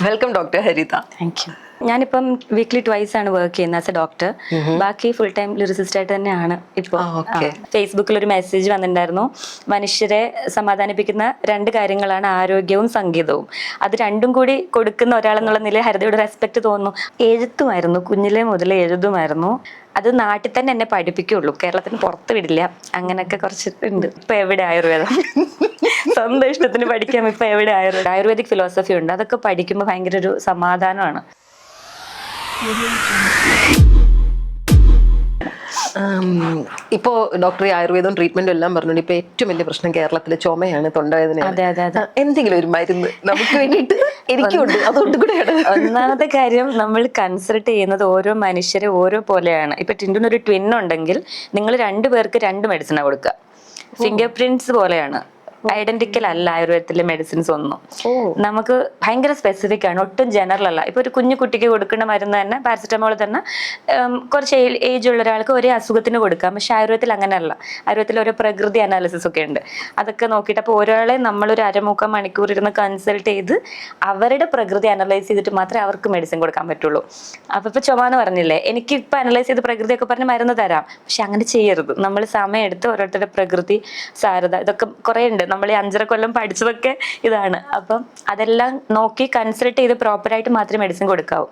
Welcome doctor Haritha. Thank you. ഞാനിപ്പം weekly twice ആണ് work ചെയ്യുന്നത് ആസ് എ ഡോക്ടർ. ബാക്കി ഫുൾ ടൈം ലിറിസിസ്റ്റ് ആയിട്ട് തന്നെയാണ് ഇപ്പോൾ. ഫേസ്ബുക്കിൽ ഒരു മെസ്സേജ് വന്നിട്ടുണ്ടായിരുന്നു, മനുഷ്യരെ സമാധാനിപ്പിക്കുന്ന 2 കാര്യങ്ങളാണ് ആരോഗ്യവും സംഗീതവും. അത് രണ്ടും കൂടി കൊടുക്കുന്ന ഒരാളെന്നുള്ള നിലയിൽ ഹരിതയുടെ റെസ്പെക്ട് തോന്നുന്നു. എഴുത്തുമായിരുന്നു, കുഞ്ഞിലെ മുതലേ എഴുതുമായിരുന്നു. അത് നാട്ടിൽ തന്നെ എന്നെ പഠിപ്പിക്കുള്ളൂ, കേരളത്തിന് പുറത്ത് വിടില്ല. അങ്ങനെയൊക്കെ കുറച്ച് ഉണ്ട്. ഇപ്പൊ എവിടെ ആയുർവേദം? സ്വന്തം ഇഷ്ടത്തിന് പഠിക്കാം. ഇപ്പൊ എവിടെ ആയുർവേദിക് ഫിലോസഫി ഉണ്ട്, അതൊക്കെ പഠിക്കുമ്പോൾ ഭയങ്കര ഒരു സമാധാനമാണ്. ഇപ്പോ ഡോക്ടർ ആയുർവേദവും ട്രീറ്റ്മെന്റും എല്ലാം പറഞ്ഞോണ്ട് ഇപ്പൊ ഏറ്റവും വലിയ പ്രശ്നം കേരളത്തിലെ ചുമയാണ്, തൊണ്ടവേദനയാണ്. എന്തെങ്കിലും ഒരു മരുന്ന് നമുക്ക് വേണ്ടിയിട്ട് എനിക്കുണ്ട്, അതുകൊണ്ട് കൂടെയാണ്. ഒന്നാമത്തെ കാര്യം, നമ്മൾ കൺസൾട്ട് ചെയ്യുന്നത് ഓരോ മനുഷ്യരെ ഓരോ പോലെയാണ്. ഇപ്പൊ ടിൻഡുനൊരു ട്വിൻ ഉണ്ടെങ്കിൽ നിങ്ങൾ 2 പേർക്ക് 2 മെഡിസിനാണ് കൊടുക്കുക. ഫിംഗർ പ്രിന്റ്സ് പോലെയാണ്, ഐഡന്റിക്കൽ അല്ല ആയുർവേദത്തിലെ മെഡിസിൻസ് ഒന്നും. നമുക്ക് ഭയങ്കര സ്പെസിഫിക് ആണ്, ഒട്ടും ജനറൽ അല്ല. ഇപ്പൊ ഒരു കുഞ്ഞു കുട്ടിക്ക് കൊടുക്കുന്ന മരുന്ന് തന്നെ, പാരസെറ്റമോൾ തന്നെ കുറച്ച് ഏജ് ഉള്ള ഒരാൾക്ക് ഒരേ അസുഖത്തിന് കൊടുക്കാം. പക്ഷെ ആയുർവേദത്തിൽ അങ്ങനെയല്ല. ആയുർവേദത്തിൽ ഓരോ പ്രകൃതി അനാലിസിസ് ഒക്കെ ഉണ്ട്, അതൊക്കെ നോക്കിയിട്ട് അപ്പോൾ ഒരാളെ നമ്മളൊരു 1/2-3 മണിക്കൂർ ഇരുന്ന് കൺസൾട്ട് ചെയ്ത് അവരുടെ പ്രകൃതി അനലൈസ് ചെയ്തിട്ട് മാത്രമേ അവർക്ക് മെഡിസിൻ കൊടുക്കാൻ പറ്റുള്ളൂ. അപ്പൊ ഇപ്പൊ ചുമ എന്ന് പറഞ്ഞില്ലേ, എനിക്ക് ഇപ്പൊ അനലൈസ് ചെയ്ത് പ്രകൃതിയൊക്കെ പറഞ്ഞ് മരുന്ന് തരാം, പക്ഷെ അങ്ങനെ ചെയ്യരുത്. നമ്മൾ സമയം എടുത്ത് ഓരോരുത്തരുടെ പ്രകൃതി, സാരത, ഇതൊക്കെ കുറെ ഉണ്ട്. നമ്മൾ 5.5 കൊല്ലം പഠിച്ചതൊക്കെ ഇതാണ്. അപ്പം അതെല്ലാം നോക്കി കൺസൾട്ട് ചെയ്ത് പ്രോപ്പറായിട്ട് മാത്രമേ മെഡിസിൻ കൊടുക്കാവൂ.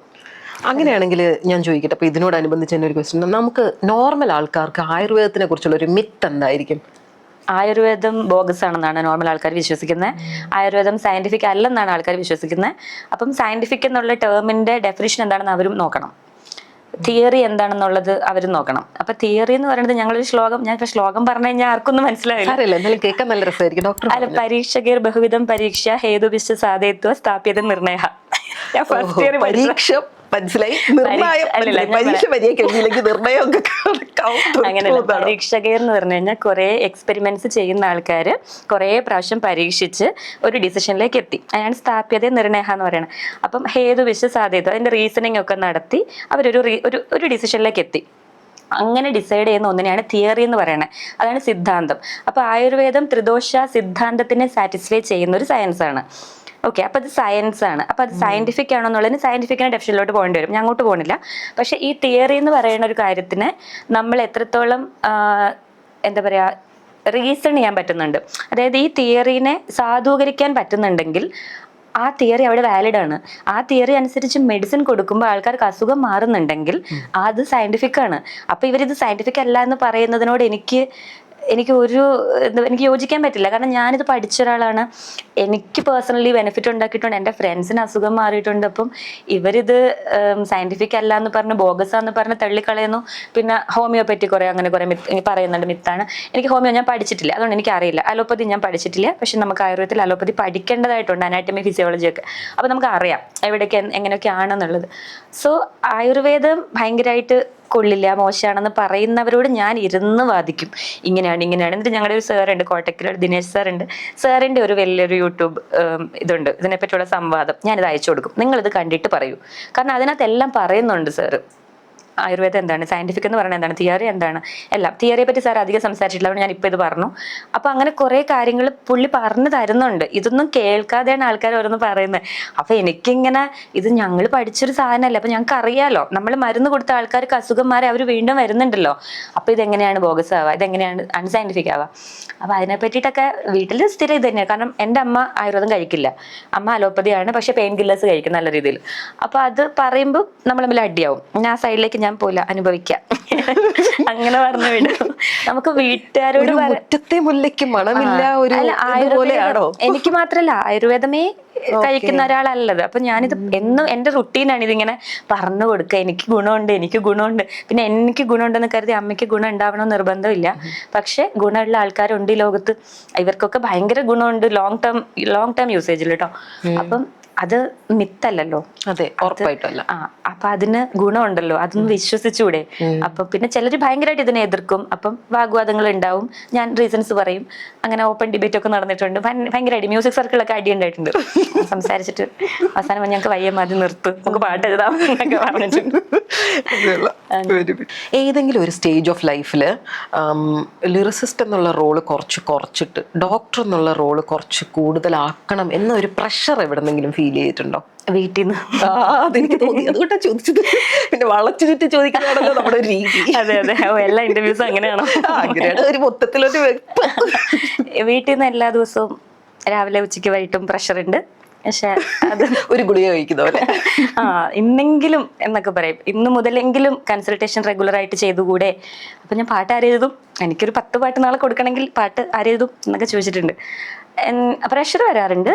അങ്ങനെയാണെങ്കിൽ ഞാൻ ചോദിക്കട്ടെ, അപ്പൊ ഇതിനോടനുബന്ധിച്ച് തന്നെ ഒരു ക്വസ്റ്റ്യൻ, നമുക്ക് നോർമൽ ആൾക്കാർക്ക് ആയുർവേദത്തിനെ കുറിച്ചുള്ള ഒരു മിത്ത് എന്തായിരിക്കും? ആയുർവേദം ബോഗസ് ആണെന്നാണ് നോർമൽ ആൾക്കാർ വിശ്വസിക്കുന്നത്. ആയുർവേദം സയന്റിഫിക് അല്ലെന്നാണ് ആൾക്കാർ വിശ്വസിക്കുന്നത്. അപ്പം സയന്റിഫിക് എന്നുള്ള ടേമിന്റെ ഡെഫിനിഷൻ എന്താണെന്ന് അവരും നോക്കണം, തിയറി എന്താണെന്നുള്ളത് അവരും നോക്കണം. അപ്പൊ തിയറി എന്ന് പറയുന്നത്, ഞങ്ങളൊരു ശ്ലോകം, ഞാൻ ഇപ്പൊ ശ്ലോകം പറഞ്ഞു കഴിഞ്ഞാൽ ആർക്കൊന്നും മനസ്സിലാവില്ല. കേൾക്കാൻ നല്ല രസമായിരിക്കും ഡോക്ടർ. അല്ല, പരീക്ഷകർ ബഹുവിധം പരീക്ഷ ഹേതുവിശ്വ സാധേത്വ സ്ഥാപ്യത നിർണയ. ഞാൻ ഫസ്റ്റ് ഇയർ പരീക്ഷ മനസ്സിലായി, അങ്ങനെയല്ല. പരീക്ഷകർ എന്ന് പറഞ്ഞു കഴിഞ്ഞാൽ കുറെ എക്സ്പെരിമെന്റ്സ് ചെയ്യുന്ന ആൾക്കാർ കുറെ പ്രാവശ്യം പരീക്ഷിച്ച് ഒരു ഡിസിഷനിലേക്ക് എത്തി, അതിനാണ് സ്ഥാപ്യത നിർണയ എന്ന് പറയുന്നത്. അപ്പം ഹേതുവിശ്വ സാധ്യത, അതിന്റെ റീസണിങ് ഒക്കെ നടത്തി അവരൊരു ഒരു ഡിസിഷനിലേക്ക് എത്തി. അങ്ങനെ ഡിസൈഡ് ചെയ്യുന്ന ഒന്നിനെയാണ് തിയറി എന്ന് പറയുന്നത്, അതാണ് സിദ്ധാന്തം. അപ്പൊ ആയുർവേദം ത്രിദോഷ സിദ്ധാന്തത്തിനെ സാറ്റിസ്ഫൈ ചെയ്യുന്ന ഒരു സയൻസ് ആണ്. ഓക്കെ, അപ്പൊ അത് സയൻസ് ആണ്. അപ്പൊ അത് സയന്റിഫിക് ആണോ എന്നുള്ളതിന് സയന്റിഫിക്കിന്റെ ഡെഫിനിഷനിലോട്ട് പോകേണ്ടി വരും. ഞാൻ അങ്ങോട്ട് പോകുന്നില്ല. പക്ഷെ ഈ തിയറി എന്ന് പറയുന്ന ഒരു കാര്യത്തിന് നമ്മൾ എത്രത്തോളം എന്താ പറയാ റീസൺ ചെയ്യാൻ പറ്റുന്നുണ്ട്, അതായത് ഈ തിയറിനെ സാധൂകരിക്കാൻ പറ്റുന്നുണ്ടെങ്കിൽ ആ തിയറി അവിടെ വാലിഡ് ആണ്. ആ തിയറി അനുസരിച്ച് മെഡിസിൻ കൊടുക്കുമ്പോൾ ആൾക്കാർക്ക് അസുഖം മാറുന്നുണ്ടെങ്കിൽ അത് സയന്റിഫിക് ആണ്. അപ്പൊ ഇവരിത് സയന്റിഫിക് അല്ല എന്ന് പറയുന്നതിനോട് എനിക്ക് യോജിക്കാൻ പറ്റില്ല. കാരണം ഞാനിത് പഠിച്ച ഒരാളാണ്, എനിക്ക് പേഴ്സണലി ബെനിഫിറ്റ് ഉണ്ടാക്കിയിട്ടുണ്ട്, എൻ്റെ ഫ്രണ്ട്സിന് അസുഖം മാറിയിട്ടുണ്ട്. അപ്പം ഇവരിത് സയന്റിഫിക് അല്ല എന്ന് പറഞ്ഞ് ബോഗസാന്ന് പറഞ്ഞ് തള്ളിക്കളയുന്നു. പിന്നെ ഹോമിയോപ്പറ്റി അങ്ങനെ കുറെ പറയുന്നുണ്ട്, മിത്താണ്. എനിക്ക് ഹോമിയോ ഞാൻ പഠിച്ചിട്ടില്ല, അതുകൊണ്ട് എനിക്ക് അറിയില്ല. അലോപ്പതി ഞാൻ പഠിച്ചിട്ടില്ല, പക്ഷെ നമുക്ക് ആയുർവേദത്തിൽ അലോപ്പതി പഠിക്കേണ്ടതായിട്ടുണ്ട്, അനാറ്റമി ഫിസിയോളജി ഒക്കെ. അപ്പൊ നമുക്ക് അറിയാം എവിടെയൊക്കെ എങ്ങനെയൊക്കെ ആണെന്നുള്ളത്. സോ ആയുർവേദം ഭയങ്കരമായിട്ട് കൊള്ളില്ല, മോശമാണെന്ന് പറയുന്നവരോട് ഞാൻ ഇരുന്ന് വാദിക്കും, ഇങ്ങനെയാണ്. എന്നിട്ട് ഞങ്ങളുടെ ഒരു സാറുണ്ട് കോട്ടക്കൽ, ദിനേശ് സാറുണ്ട്, സാറിന്റെ ഒരു വലിയൊരു യൂട്യൂബ് ഇതുണ്ട്, ഇതിനെപ്പറ്റിയുള്ള സംവാദം. ഞാനിത് അയച്ചു കൊടുക്കും, നിങ്ങളിത് കണ്ടിട്ട് പറയൂ. കാരണം അതിനകത്ത് എല്ലാം പറയുന്നുണ്ട് സാറ്. ആയുർവേദം എന്താണ്, സയന്റിഫിക് എന്ന് പറയുന്നത് എന്താണ്, തിയറി എന്താണ്, എല്ലാം. തിയറിയെ പറ്റി സാർ അധികം സംസാരിച്ചിട്ടില്ല, അതുകൊണ്ട് ഞാൻ ഇപ്പൊ ഇത് പറഞ്ഞു. അപ്പൊ അങ്ങനെ കുറെ കാര്യങ്ങൾ പുള്ളി പറഞ്ഞു തരുന്നുണ്ട്. ഇതൊന്നും കേൾക്കാതെയാണ് ആൾക്കാർ ഓരോന്ന് പറയുന്നത്. അപ്പൊ എനിക്കിങ്ങനെ, ഇത് ഞങ്ങൾ പഠിച്ചൊരു സാധനമല്ലേ, അപ്പൊ ഞങ്ങൾക്ക് അറിയാലോ, നമ്മൾ മരുന്ന് കൊടുത്ത ആൾക്കാർക്ക് അസുഖം മാറി അവർ വീണ്ടും വരുന്നുണ്ടല്ലോ. അപ്പൊ ഇതെങ്ങനെയാണ് ബോഗസ് ആവുക, ഇതെങ്ങനെയാണ് അൺസയന്റിഫിക് ആവുക? അപ്പൊ അതിനെ പറ്റിയിട്ടൊക്കെ വീട്ടിൽ സ്ഥിരം ഇത് തന്നെയാണ്. കാരണം എൻ്റെ അമ്മ ആയുർവേദം കഴിക്കില്ല, അമ്മ അലോപ്പതിയാണ്, പക്ഷെ പെയിൻ കില്ലേഴ്സ് കഴിക്കും നല്ല രീതിയിൽ. അപ്പൊ അത് പറയുമ്പോൾ നമ്മൾ തമ്മിൽ അടിയാവും. ഞാൻ ആ സൈഡിലേക്ക് ഞാൻ പോയില്ല, അനുഭവിക്കാം. അങ്ങനെ പറഞ്ഞു വിടും. നമുക്ക് വീട്ടുകാരോട് എനിക്ക് മാത്രല്ല, ആയുർവേദമേ കഴിക്കുന്ന ഒരാളല്ലത്. അപ്പൊ ഞാനിത് എന്നും എന്റെ റുട്ടീനാണ് ഇതിങ്ങനെ പറഞ്ഞു കൊടുക്കുക. എനിക്ക് ഗുണമുണ്ട്. പിന്നെ എനിക്ക് ഗുണമുണ്ടെന്ന് കരുതി അമ്മയ്ക്ക് ഗുണം ഉണ്ടാവണമെന്ന് നിർബന്ധമില്ല. പക്ഷെ ഗുണമുള്ള ആൾക്കാരുണ്ട് ഈ ലോകത്ത്. ഇവർക്കൊക്കെ ഭയങ്കര ഗുണമുണ്ട് ലോങ് ടേം യൂസേജിൽ കേട്ടോ. അപ്പം അത് മിത്തല്ലല്ലോ. അതെ, ഉറപ്പായിട്ടല്ല. അപ്പൊ അതിന് ഗുണമുണ്ടല്ലോ, അതൊന്ന് വിശ്വസിച്ചൂടെ? അപ്പൊ പിന്നെ ചിലർ ഭയങ്കരമായിട്ട് ഇതിനെ എതിർക്കും. അപ്പം വാഗ്വാദങ്ങൾ ഉണ്ടാവും, ഞാൻ റീസൺസ് പറയും. അങ്ങനെ ഓപ്പൺ ഡിബേറ്റ് ഒക്കെ നടന്നിട്ടുണ്ട്. ഭയങ്കരമായിട്ട് മ്യൂസിക് സർക്കിളൊക്കെ അടി ഉണ്ടായിട്ടുണ്ട്. സംസാരിച്ചിട്ട് അവസാനം ഞങ്ങൾക്ക് വയ്യ, മതി, നിർത്തും, നമുക്ക് പാട്ട് എഴുതാം എന്നൊക്കെ പറഞ്ഞിട്ടുണ്ട്. ഏതെങ്കിലും ഒരു സ്റ്റേജ് ഓഫ് ലൈഫിൽ ലിറിസിസ്റ്റ് എന്നുള്ള റോള് കുറച്ചിട്ട് ഡോക്ടർ എന്നുള്ള റോള് കുറച്ച് കൂടുതലാക്കണം എന്നൊരു പ്രഷർ എവിടെന്നെങ്കിലും ഫീൽ ചെയ്തിട്ടുണ്ടോ? വീട്ടിൽ നിന്ന്. അതെനിക്ക് തോന്നി, അതുകൊണ്ടാ ചോദിച്ചത്. പിന്നെ വളച്ചു ചുറ്റി ചോദിക്കുന്നതാണല്ലോ നമ്മുടെ ഒരു രീതി. അതെ അതെ, എല്ലാ ഇന്റർവ്യൂസും അങ്ങനെയാണോ? അങ്ങനെയാണ് ഒരു മൊത്തത്തിലൊരു വെപ്പ്. വീട്ടിൽ നിന്ന് എല്ലാ ദിവസവും രാവിലെ ഉച്ചയ്ക്ക് വൈകിട്ടും പ്രഷർ ഉണ്ട്. പക്ഷെ അത് ഒരു ഗുളിക കഴിക്കുന്ന പോലെ. ഇന്നെങ്കിലും എന്നൊക്കെ പറയും, ഇന്ന് മുതലെങ്കിലും കൺസൾട്ടേഷൻ റെഗുലർ ആയിട്ട് ചെയ്തുകൂടെ. അപ്പൊ ഞാൻ പാട്ട് ആരെഴുതും, എനിക്കൊരു 10 പാട്ട് നാളെ കൊടുക്കണമെങ്കിൽ പാട്ട് ആരെഴുതും എന്നൊക്കെ ചോദിച്ചിട്ടുണ്ട്. പ്രഷർ വരാറുണ്ട്,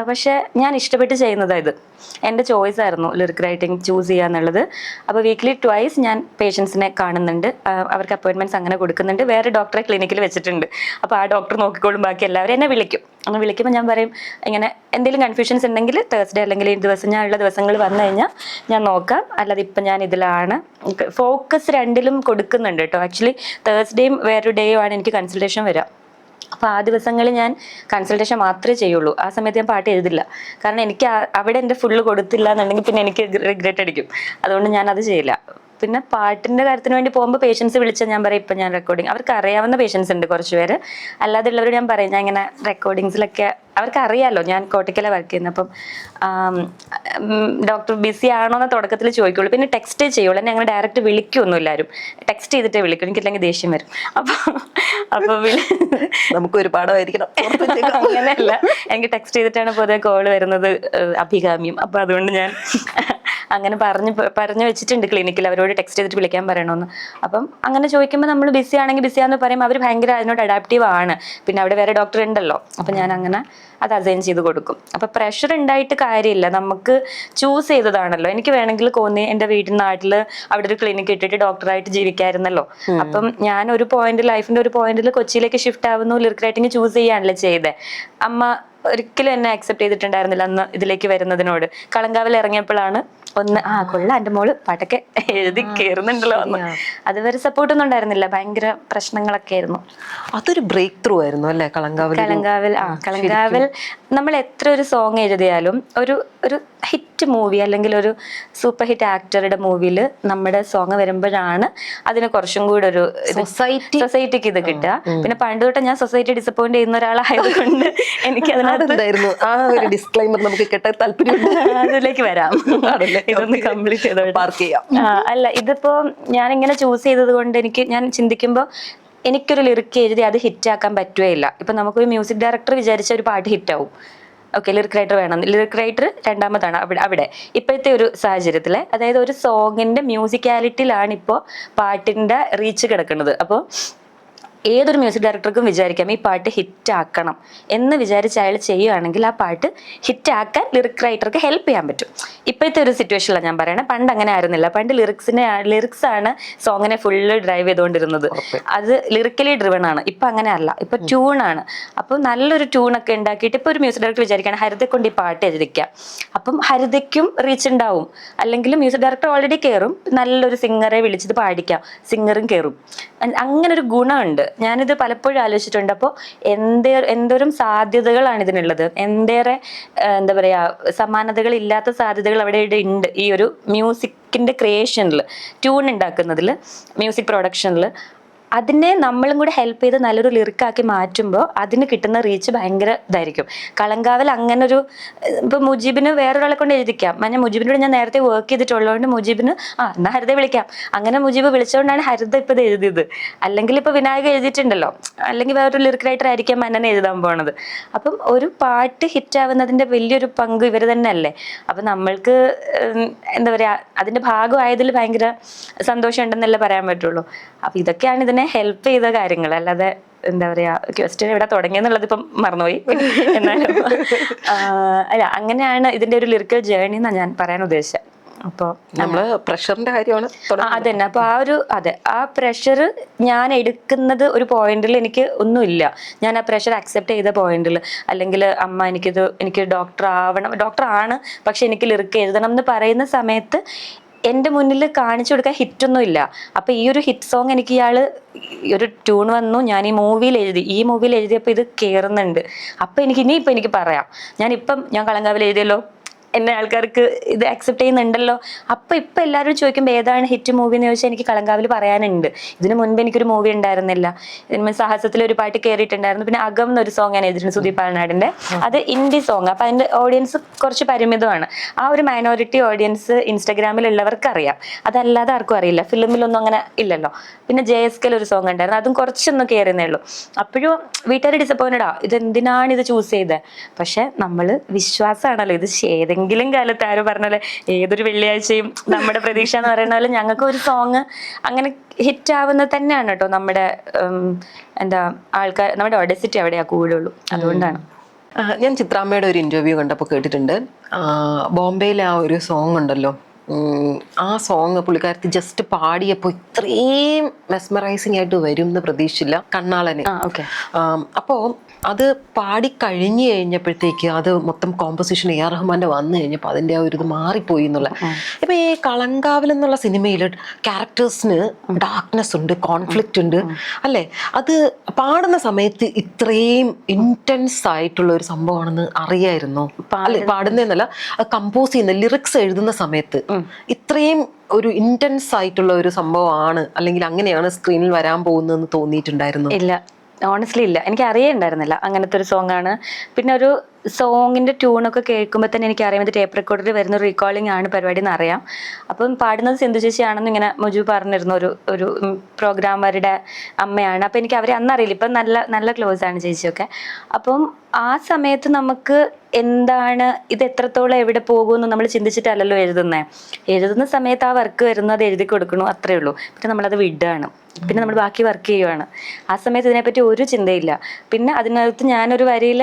പക്ഷെ ഞാൻ ഇഷ്ടപ്പെട്ട് ചെയ്യുന്നതാണ്. ഇത് എൻ്റെ ചോയ്സ് ആയിരുന്നു, ലിറിക് റൈറ്റിംഗ് ചൂസ് ചെയ്യുക എന്നുള്ളത്. അപ്പോൾ വീക്ക്ലി ട്വൈസ് ഞാൻ പേഷ്യൻസിനെ കാണുന്നുണ്ട്, അവർക്ക് അപ്പോയിൻമെൻറ്റ്സ് അങ്ങനെ കൊടുക്കുന്നുണ്ട്. വേറെ ഡോക്ടറെ ക്ലിനിക്കിൽ വെച്ചിട്ടുണ്ട്. അപ്പോൾ ആ ഡോക്ടർ നോക്കിക്കോളും, ബാക്കി എല്ലാവരും എന്നെ വിളിക്കും. അങ്ങനെ വിളിക്കുമ്പോൾ ഞാൻ പറയും, ഇങ്ങനെ എന്തെങ്കിലും കൺഫ്യൂഷൻസ് ഉണ്ടെങ്കിൽ തേഴ്സ്ഡേ അല്ലെങ്കിൽ ഈ ദിവസം, ഞാൻ ഉള്ള ദിവസങ്ങൾ വന്നു കഴിഞ്ഞാൽ ഞാൻ നോക്കാം. അല്ലാതെ ഇപ്പം ഞാൻ ഇതിലാണ് ഫോക്കസ്, രണ്ടിലും കൊടുക്കുന്നുണ്ട് കേട്ടോ. ആക്ച്വലി തേഴ്സ്ഡേയും വേറൊരു ഡേയും ആണ് എനിക്ക് കൺസൾട്ടേഷൻ വരിക. അപ്പോൾ ആ ദിവസങ്ങളിൽ ഞാൻ കൺസൾട്ടേഷൻ മാത്രമേ ചെയ്യുള്ളൂ. ആ സമയത്ത് ഞാൻ പാട്ട് എഴുതില്ല. കാരണം എനിക്ക് അവിടെ എൻ്റെ ഫുള്ള് കൊടുത്തില്ല എന്നുണ്ടെങ്കിൽ പിന്നെ എനിക്ക് റിഗ്രറ്റ് അടിക്കും. അതുകൊണ്ട് ഞാനത് ചെയ്യില്ല. പിന്നെ പാട്ടിൻ്റെ കാര്യത്തിന് വേണ്ടി പോകുമ്പോൾ പേഷ്യൻസ് വിളിച്ചാൽ ഞാൻ പറയും, ഇപ്പം ഞാൻ റെക്കോർഡിങ്, അവർക്ക് അറിയാവുന്ന പേഷ്യൻസ് ഉണ്ട് കുറച്ച് പേര്. അല്ലാതെ ഉള്ളവർ ഞാൻ പറയും, ഞാൻ ഇങ്ങനെ റെക്കോർഡിങ്സിലൊക്കെ അവർക്ക് അറിയാമല്ലോ ഞാൻ കോട്ടയ്ക്കലാണ് വർക്ക് ചെയ്യുന്നത്. അപ്പം ഡോക്ടർ ബിസി ആണോ എന്ന് തുടക്കത്തിൽ ചോദിക്കുള്ളൂ. പിന്നെ ടെക്സ്റ്റ് ചെയ്യുള്ളൂ, എന്നെ അങ്ങനെ ഡയറക്റ്റ് വിളിക്കുമൊന്നും എല്ലാവരും. ടെക്സ്റ്റ് ചെയ്തിട്ടേ വിളിക്കും, എനിക്കില്ലെങ്കിൽ ദേഷ്യം വരും. അപ്പോൾ നമുക്ക് ഒരു പാഠമായിരിക്കണം. അങ്ങനെയല്ല, എനിക്ക് ടെക്സ്റ്റ് ചെയ്തിട്ടാണ് പൊതുവെ കോള് വരുന്നത്, അഭികാമ്യം. അപ്പോൾ അതുകൊണ്ട് ഞാൻ അങ്ങനെ പറഞ്ഞു വെച്ചിട്ടുണ്ട് ക്ലിനിക്കിൽ, അവരോട് ടെക്സ്റ്റ് ചെയ്തിട്ട് വിളിക്കാൻ പറയണമെന്ന്. അപ്പം അങ്ങനെ ചോദിക്കുമ്പോൾ നമ്മൾ ബിസി ആണെങ്കിൽ ബിസിയാന്ന് പറയുമ്പോൾ അവർ ഭയങ്കര അതിനോട് അഡാപ്റ്റീവ് ആണ്. പിന്നെ അവിടെ വേറെ ഡോക്ടർ ഉണ്ടല്ലോ, അപ്പം ഞാൻ അങ്ങനെ അത് അസൈൻ ചെയ്ത് കൊടുക്കും. അപ്പം പ്രഷർ ഉണ്ടായിട്ട് കാര്യമില്ല, നമുക്ക് ചൂസ് ചെയ്തതാണല്ലോ. എനിക്ക് വേണമെങ്കിൽ കോന്നി എൻ്റെ വീട്ടിൽ നാട്ടിൽ അവിടെ ഒരു ക്ലിനിക്ക് ഇട്ടിട്ട് ഡോക്ടറായിട്ട് ജീവിക്കാമായിരുന്നല്ലോ. അപ്പം ഞാൻ ഒരു പോയിന്റ്, ലൈഫിൻ്റെ ഒരു പോയിന്റിൽ കൊച്ചിയിലേക്ക് ഷിഫ്റ്റ് ആവുന്നു, ലിറിക് റൈറ്റിംഗ് ചൂസ് ചെയ്യാനല്ലേ ചെയ്തേ. അമ്മ ഒരിക്കലും എന്നെ അക്സെപ്റ്റ് ചെയ്തിട്ടുണ്ടായിരുന്നില്ല അന്ന് ഇതിലേക്ക് വരുന്നതിനോട്. കളങ്കാവിൽ ഇറങ്ങിയപ്പോഴാണ് കൊള്ളാം എൻ്റെ മോള് പാട്ടൊക്കെ എഴുതി കയറുന്നുണ്ടല്ലോ എന്ന്. അതുവരെ സപ്പോർട്ടൊന്നും ഉണ്ടായിരുന്നില്ല, ഭയങ്കര പ്രശ്നങ്ങളൊക്കെ ആയിരുന്നു. അതൊരു ബ്രേക്ക് ത്രൂ ആയിരുന്നു അല്ലേ കളങ്കാവിൽ നമ്മൾ എത്ര ഒരു സോങ് എഴുതിയാലും ഒരു ഹിറ്റ് മൂവി അല്ലെങ്കിൽ ഒരു സൂപ്പർ ഹിറ്റ് ആക്ടറുടെ മൂവിയിൽ നമ്മുടെ സോങ് വരുമ്പോഴാണ് അതിന് കുറച്ചും കൂടെ ഒരു സൊസൈറ്റിക്ക് ഇത് കിട്ടുക. പിന്നെ പണ്ട് തൊട്ട് ഞാൻ സൊസൈറ്റി ഡിസപ്പോയിന്റ് ചെയ്യുന്ന ഒരാളായതുകൊണ്ട് എനിക്ക് അതിനകത്തായിരുന്നു ആ ഒരു ഡിസ്ക്ലൈമർ നമുക്ക് കേട്ടാൽ താല്പര്യമുണ്ട്. അതിലേക്ക് വരാം, ഇതൊന്ന് കംപ്ലീറ്റ് ചെയ്തോ. അല്ല, ഇതിപ്പോ ഞാനിങ്ങനെ ചൂസ് ചെയ്തത് കൊണ്ട് ഞാൻ ചിന്തിക്കുമ്പോൾ എനിക്കൊരു ലിറിക്ക് എഴുതി അത് ഹിറ്റാക്കാൻ പറ്റുകയില്ല. ഇപ്പൊ നമുക്കൊരു മ്യൂസിക് ഡയറക്ടർ വിചാരിച്ച ഒരു പാട്ട് ഹിറ്റാവും, ഓക്കെ, ലിറിക് റൈറ്റർ വേണം. ലിറിക് റൈറ്റർ രണ്ടാമതാണ് അവിടെ ഇപ്പോഴത്തെ ഒരു സാഹചര്യത്തിൽ. അതായത് ഒരു സോങ്ങിന്റെ മ്യൂസിക്കാലിറ്റിയിലാണ് ഇപ്പോൾ പാട്ടിന്റെ റീച്ച് കിടക്കുന്നത്. അപ്പോൾ ഏതൊരു മ്യൂസിക് ഡയറക്ടർക്കും വിചാരിക്കാം ഈ പാട്ട് ഹിറ്റാക്കണം എന്ന് വിചാരിച്ച് അയാൾ ചെയ്യുകയാണെങ്കിൽ ആ പാട്ട് ഹിറ്റാക്കാൻ ലിറിക് റൈറ്റർക്ക് ഹെൽപ്പ് ചെയ്യാൻ പറ്റും. ഇപ്പോഴത്തെ ഒരു സിറ്റുവേഷനിലാണ് ഞാൻ പറയണത്. പണ്ട് അങ്ങനെ ആയിരുന്നില്ല. പണ്ട് ലിറിക്സ് ആണ് സോങ്ങിനെ ഫുള്ള് ഡ്രൈവ് ചെയ്തുകൊണ്ടിരുന്നത്. അത് ലിറിക്കലി ഡ്രിവൺ ആണ്. ഇപ്പൊ അങ്ങനെ അല്ല, ഇപ്പൊ ട്യൂണാണ്. അപ്പോൾ നല്ലൊരു ട്യൂണൊക്കെ ഉണ്ടാക്കിയിട്ട് ഇപ്പോൾ ഒരു മ്യൂസിക് ഡയറക്ടർ വിചാരിക്കുകയാണ് ഹരിത കൊണ്ട് ഈ പാട്ട് എഴുതിക്കാം, അപ്പം ഹരിതയ്ക്കും റീച്ച് ഉണ്ടാവും. അല്ലെങ്കിൽ മ്യൂസിക് ഡയറക്ടർ ഓൾറെഡി കയറും, നല്ലൊരു സിംഗറെ വിളിച്ചത് പാടിക്കാം, സിംഗറും കയറും. അങ്ങനെ ഒരു ഗുണമുണ്ട്. ഞാനിത് പലപ്പോഴും ആലോചിച്ചിട്ടുണ്ട്. അപ്പോൾ എന്തോരം സാധ്യതകളാണ് ഇതിനുള്ളത്, എന്തേറെ എന്താ പറയാ സമാനതകൾ ഇല്ലാത്ത സാധ്യതകൾ അവിടെ ഉണ്ട് ഈ ഒരു മ്യൂസിക്കിന്റെ ക്രിയേഷനിൽ, ട്യൂൺ ഉണ്ടാക്കുന്നതിൽ, മ്യൂസിക് പ്രൊഡക്ഷനിൽ. അതിനെ നമ്മളും കൂടെ ഹെൽപ്പ് ചെയ്ത് നല്ലൊരു ലിറിക്കാക്കി മാറ്റുമ്പോൾ അതിന് കിട്ടുന്ന റീച്ച് ഭയങ്കര ഇതായിരിക്കും. കളങ്കാവിൽ അങ്ങനെ ഒരു ഇപ്പൊ മുജീബിന് വേറൊരാളെ കൊണ്ട് എഴുതിക്കാം. മുജീബിനോട് ഞാൻ നേരത്തെ വർക്ക് ചെയ്തിട്ടുള്ളതുകൊണ്ട് മുജീബിന് എന്നാ ഹരിത വിളിക്കാം, അങ്ങനെ മുജീബ് വിളിച്ചുകൊണ്ടാണ് ഹരിത ഇപ്പൊ ഇത് എഴുതിയത്. അല്ലെങ്കിൽ ഇപ്പൊ വിനായക എഴുതിയിട്ടുണ്ടല്ലോ, അല്ലെങ്കിൽ വേറൊരു ലിറിക് റൈറ്റർ ആയിരിക്കാം മന്നനെ എഴുതാൻ പോണത്. അപ്പം ഒരു പാട്ട് ഹിറ്റാവുന്നതിന്റെ വലിയൊരു പങ്ക് ഇവർ തന്നെ അല്ലേ. അപ്പൊ നമ്മൾക്ക് എന്താ പറയാ അതിന്റെ ഭാഗമായതിൽ ഭയങ്കര സന്തോഷം ഉണ്ടെന്നല്ലേ പറയാൻ പറ്റുള്ളൂ. അപ്പൊ ഇതൊക്കെയാണ് ഇതിനെ ഹെൽപ്പ് ചെയ്ത കാര്യങ്ങൾ. അല്ലാതെ എന്താ പറയാ ക്വസ്റ്റ്യൻ എവിടെ തുടങ്ങിയെന്നുള്ളത് ഇപ്പം മറന്നുപോയി. എന്നാലും അല്ല, അങ്ങനെയാണ് ഇതിന്റെ ഒരു ലിറിക്കൽ ജേർണി എന്നാണ് ഞാൻ പറയാൻ ഉദ്ദേശിച്ചത്. അപ്പോൾ നമ്മള് പ്രഷറിന്റെ കാര്യമാണ് അതന്നെ. അപ്പൊ ആ പ്രഷർ ഞാൻ എടുക്കുന്നത് ഒരു പോയിന്റിൽ എനിക്ക് ഒന്നുമില്ല. ഞാൻ ആ പ്രഷർ അക്സെപ്റ്റ് ചെയ്ത പോയിന്റിൽ, അല്ലെങ്കിൽ അമ്മ എനിക്ക് ഡോക്ടർ ആണ് പക്ഷെ എനിക്ക് ലിറിക്ക് എഴുതണം എന്ന് പറയുന്ന സമയത്ത് എൻ്റെ മുന്നിൽ കാണിച്ചു കൊടുക്കാൻ ഹിറ്റൊന്നും ഇല്ല. അപ്പം ഈ ഒരു ഹിറ്റ് സോങ് എനിക്ക് ഒരു ട്യൂൺ വന്നു, ഞാൻ ഈ മൂവിയിൽ എഴുതിയപ്പോൾ ഇത് കയറുന്നുണ്ട്. അപ്പം എനിക്ക് പറയാം, ഞാൻ കളങ്കാവിൽ എഴുതിയല്ലോ, എന്നെ ആൾക്കാർക്ക് ഇത് അക്സെപ്റ്റ് ചെയ്യുന്നുണ്ടല്ലോ. അപ്പൊ ഇപ്പൊ എല്ലാവരും ചോദിക്കുമ്പോൾ ഏതാണ് ഹിറ്റ് മൂവി എന്ന് ചോദിച്ചാൽ എനിക്ക് കളങ്കാവിൽ പറയാനുണ്ട്. ഇതിനു മുൻപ് എനിക്കൊരു മൂവി ഉണ്ടായിരുന്നില്ല. സാഹസത്തിൽ ഒരു പാട്ട് കയറിയിട്ടുണ്ടായിരുന്നു. പിന്നെ അകം എന്നൊരു സോങ് ഞാൻ എഴുതിയിട്ടുണ്ട് സുദീപ് പാലനാടിന്റെ. അത് ഇൻഡി സോങ്. അപ്പൊ അതിന്റെ ഓഡിയൻസ് കുറച്ച് പരിമിതമാണ്. ആ ഒരു മൈനോറിറ്റി ഓഡിയൻസ് ഇൻസ്റ്റാഗ്രാമിലുള്ളവർക്ക് അറിയാം, അതല്ലാതെ ആർക്കും അറിയില്ല. ഫിലിമിലൊന്നും അങ്ങനെ ഇല്ലല്ലോ. പിന്നെ JSK ഒരു സോങ് ഉണ്ടായിരുന്നു, അതും കുറച്ചൊന്നും കയറുന്നേ ഉള്ളൂ. അപ്പോഴും വീട്ടുകാർ ഡിസപ്പോയിന്റഡാ, ഇത് എന്തിനാണ് ഇത് ചൂസ് ചെയ്തത്. പക്ഷെ നമ്മള് വിശ്വാസമാണല്ലോ, ഇത് ഏതെങ്കിലും കാലത്ത് ആരും പറഞ്ഞ ഏതൊരു വെള്ളിയാഴ്ചയും നമ്മുടെ പ്രതീക്ഷ എന്ന് പറയുന്ന പോലെ ഞങ്ങൾക്ക് ഒരു സോങ് അങ്ങനെ ഹിറ്റ് ആവുന്നത് തന്നെയാണ് കേട്ടോ. നമ്മുടെ എന്താ ആൾക്കാർ, നമ്മുടെ ഒഡസിറ്റി അവിടെയാ കൂടുതലുള്ളൂ. അതുകൊണ്ടാണ്. ഞാൻ ചിത്രാമ്മയുടെ ഒരു ഇന്റർവ്യൂ കണ്ടപ്പോൾ കേട്ടിട്ടുണ്ട്, ബോംബെയിലെ ആ ഒരു സോങ് ഉണ്ടല്ലോ, ആ സോങ് പുള്ളിക്കാരത്തി ജസ്റ്റ് പാടിയപ്പോൾ ഇത്രയും മെസ്മറൈസിങ് ആയിട്ട് വരും എന്ന് പ്രതീക്ഷിച്ചില്ല. കണ്ണാളനെ. അപ്പോൾ അത് പാടി കഴിഞ്ഞു കഴിഞ്ഞപ്പോഴത്തേക്ക് അത് മൊത്തം കോമ്പോസിഷൻ AR റഹ്മാന്റെ വന്നു കഴിഞ്ഞപ്പോൾ അതിൻ്റെ ആ ഒരു ഇത് മാറിപ്പോയി എന്നുള്ള. ഇപ്പം ഈ കളങ്കാവൽ എന്നുള്ള സിനിമയിൽ ക്യാരക്ടേഴ്സിന് ഡാർക്ക്നെസ് ഉണ്ട്, കോൺഫ്ലിക്റ്റ് ഉണ്ട് അല്ലേ? അത് പാടുന്ന സമയത്ത് ഇത്രയും ഇന്റൻസ് ആയിട്ടുള്ള ഒരു സംഭവമാണെന്ന് അറിയായിരുന്നോ? അല്ലെ, പാടുന്നതെന്നല്ല, കമ്പോസ് ചെയ്യുന്ന ലിറിക്സ് എഴുതുന്ന സമയത്ത് ഇത്രയും ഒരു ഇന്റൻസ് ആയിട്ടുള്ള ഒരു സംഭവമാണ്, അല്ലെങ്കിൽ അങ്ങനെയാണ് സ്ക്രീനിൽ വരാൻ പോകുന്നതെന്ന് തോന്നിയിട്ടുണ്ടായിരുന്നു? ഇല്ല, ഓണസ്റ്റ്ലി ഇല്ല, എനിക്ക് അറിയുണ്ടായിരുന്നില്ല അങ്ങനത്തെ ഒരു സോങ് ആണ്. പിന്നെ ഒരു സോങ്ങിന്റെ ട്യൂണൊക്കെ കേൾക്കുമ്പോൾ തന്നെ എനിക്ക് അറിയാം ഇത് ടേപ്പ് റെക്കോർഡറിൽ വരുന്ന ഒരു റീകോളിംഗ് ആണ് പരിപാടി എന്ന് അറിയാം. അപ്പം പാടുന്നത് സിന്ധു ചേച്ചിയാണെന്ന് ഇങ്ങനെ മുജു പറഞ്ഞിരുന്നു, ഒരു പ്രോഗ്രാമറുടെ അമ്മയാണ്. അപ്പം എനിക്ക് അവരെ അന്നറിയില്ല, ഇപ്പം നല്ല നല്ല ക്ലോസ് ആണ് ചേച്ചിയൊക്കെ. അപ്പം ആ സമയത്ത് നമുക്ക് എന്താണ് ഇത്, എത്രത്തോളം എവിടെ പോകുമെന്ന് നമ്മൾ ചിന്തിച്ചിട്ടല്ലല്ലോ എഴുതുന്ന സമയത്ത് ആ വർക്ക് വരുന്നു, അത് എഴുതി കൊടുക്കണു, അത്രേ ഉള്ളൂ. പിന്നെ നമ്മളത് വിടുകയാണ്, പിന്നെ നമ്മൾ ബാക്കി വർക്ക് ചെയ്യുവാണ്. ആ സമയത്ത് ഇതിനെപ്പറ്റി ഒരു ചിന്തയില്ല. പിന്നെ അതിനകത്ത് ഞാനൊരു വരിയിൽ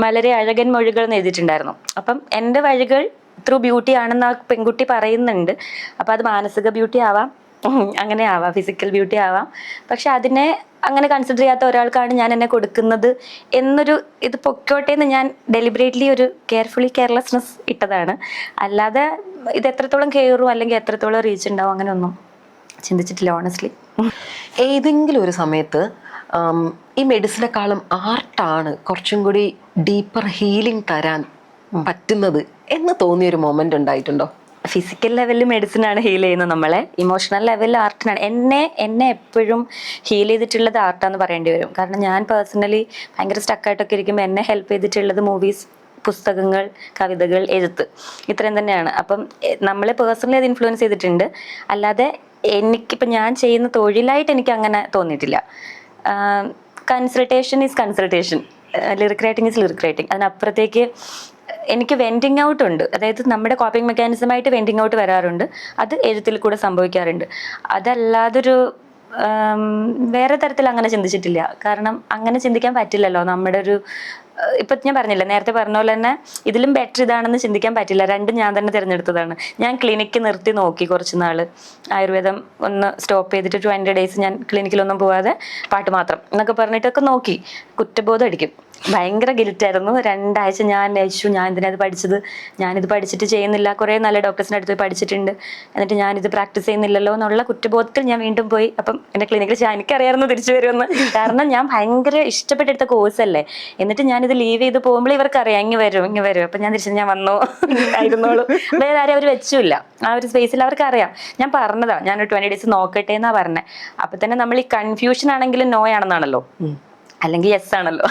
വളരെ അഴകൻ മൊഴികൾ എന്ന് എഴുതിയിട്ടുണ്ടായിരുന്നു. അപ്പം എൻ്റെ വഴികൾ ത്രൂ ബ്യൂട്ടി ആണെന്ന് ആ പെൺകുട്ടി പറയുന്നുണ്ട്. അപ്പം അത് മാനസിക ബ്യൂട്ടി ആവാം, അങ്ങനെ ആവാം, ഫിസിക്കൽ ബ്യൂട്ടി ആവാം. പക്ഷെ അതിനെ അങ്ങനെ കൺസിഡർ ചെയ്യാത്ത ഒരാൾക്കാണ് ഞാൻ എന്നെ കൊടുക്കുന്നത് എന്നൊരു ഇത് പൊക്കോട്ടെ എന്ന് ഞാൻ ഡെലിബറേറ്റ്ലി ഒരു കെയർലെസ്നെസ് ഇട്ടതാണ്. അല്ലാതെ ഇത് എത്രത്തോളം കയറും അല്ലെങ്കിൽ എത്രത്തോളം റീച്ച് ഉണ്ടാവും അങ്ങനെ ഒന്നും ചിന്തിച്ചിട്ടില്ല ഓണസ്റ്റ്ലി. ഏതെങ്കിലും ഒരു സമയത്ത് ഈ മെഡിസിനെക്കാളും ആർട്ടാണ് കുറച്ചും കൂടി ഡീപ്പർ ഹീലിംഗ് തരാൻ പറ്റുന്നത് എന്ന് തോന്നിയൊരു മൊമെന്റ് ഉണ്ടായിട്ടുണ്ടോ? ഫിസിക്കൽ ലെവലിൽ മെഡിസിനാണ് ഹീൽ ചെയ്യുന്നത് നമ്മളെ, ഇമോഷണൽ ലെവലിൽ ആർട്ടിനാണ്. എന്നെ എപ്പോഴും ഹീൽ ചെയ്തിട്ടുള്ളത് ആർട്ടാന്ന് പറയേണ്ടി വരും. കാരണം ഞാൻ പേഴ്സണലി ഭയങ്കര സ്റ്റക്കായിട്ടൊക്കെ ഇരിക്കുമ്പോൾ എന്നെ ഹെൽപ്പ് ചെയ്തിട്ടുള്ളത് മൂവീസ്, പുസ്തകങ്ങൾ, കവിതകൾ, എഴുത്ത്, ഇത്രയും തന്നെയാണ്. അപ്പം നമ്മളെ പേഴ്സണലി അത് ഇൻഫ്ലുവൻസ് ചെയ്തിട്ടുണ്ട്. അല്ലാതെ എനിക്കിപ്പോൾ ഞാൻ ചെയ്യുന്ന തൊഴിലായിട്ട് എനിക്ക് അങ്ങനെ തോന്നിയിട്ടില്ല. Consultation is consultation, lyric writing is lyric writing. അതിനപ്പുറത്തേക്ക് എനിക്ക് വെൻഡിങ് ഔട്ട് ഉണ്ട്. അതായത് നമ്മുടെ കോപ്പിംഗ് മെക്കാനിസമായിട്ട് വെൻഡിങ് ഔട്ട് വരാറുണ്ട്, അത് എഴുത്തിൽ കൂടെ സംഭവിക്കാറുണ്ട്. അതല്ലാതൊരു വേറെ തരത്തിൽ അങ്ങനെ ചിന്തിച്ചിട്ടില്ല. കാരണം അങ്ങനെ ചിന്തിക്കാൻ പറ്റില്ലല്ലോ. നമ്മുടെ ഒരു ഇപ്പം ഞാൻ പറഞ്ഞില്ല, നേരത്തെ പറഞ്ഞ പോലെ തന്നെ ഇതിലും ബെറ്റർ ഇതാണെന്ന് ചിന്തിക്കാൻ പറ്റില്ല. രണ്ടും ഞാൻ തന്നെ തിരഞ്ഞെടുത്തതാണ്. ഞാൻ ക്ലിനിക്ക് നിർത്തി നോക്കി കുറച്ച് നാൾ, ആയുർവേദം ഒന്ന് സ്റ്റോപ്പ് ചെയ്തിട്ട് 20 days ഞാൻ ക്ലിനിക്കിലൊന്നും പോവാതെ പാട്ട് മാത്രം എന്നൊക്കെ പറഞ്ഞിട്ടൊക്കെ നോക്കി. കുറ്റബോധം അടിക്കും, ഭയങ്കര ഗിൽറ്റായിരുന്നു. 2 ആഴ്ച ഞാൻ എന്തിനാത് പഠിച്ചത്, ഞാനിത് പഠിച്ചിട്ട് ചെയ്യുന്നില്ല, കുറേ നല്ല ഡോക്ടേഴ്സിൻ്റെ അടുത്ത് പഠിച്ചിട്ടുണ്ട്, എന്നിട്ട് ഞാനിത് പ്രാക്ടീസ് ചെയ്യുന്നില്ലല്ലോ എന്നുള്ള കുറ്റബോധത്തിൽ ഞാൻ വീണ്ടും പോയി. അപ്പം എൻ്റെ ക്ലിനിക്കിൽ എനിക്കറിയാമായിരുന്നു തിരിച്ചു വരുമെന്ന്. കാരണം ഞാൻ ഭയങ്കര ഇഷ്ടപ്പെട്ടെടുത്ത കോഴ്സല്ലേ. എന്നിട്ട് ഞാനിത് ലീവ് ചെയ്ത് പോകുമ്പോൾ ഇവർക്കറിയാം ഇങ്ങ് വരും. അപ്പം ഞാൻ തിരിച്ചു ഞാൻ വന്നു ആയിരുന്നോളൂ. വേറെ ആരും അവർ വെച്ചില്ല ആ ഒരു സ്പേസിൽ. അവർക്കറിയാം ഞാൻ പറഞ്ഞതാ, ഞാനൊരു 20 days നോക്കട്ടെ എന്നാ പറഞ്ഞത്. അപ്പം തന്നെ നമ്മൾ ഈ കൺഫ്യൂഷൻ ആണെങ്കിലും നോ ആണെന്നാണല്ലോ, അല്ലെങ്കിൽ യെസ് ആണല്ലോ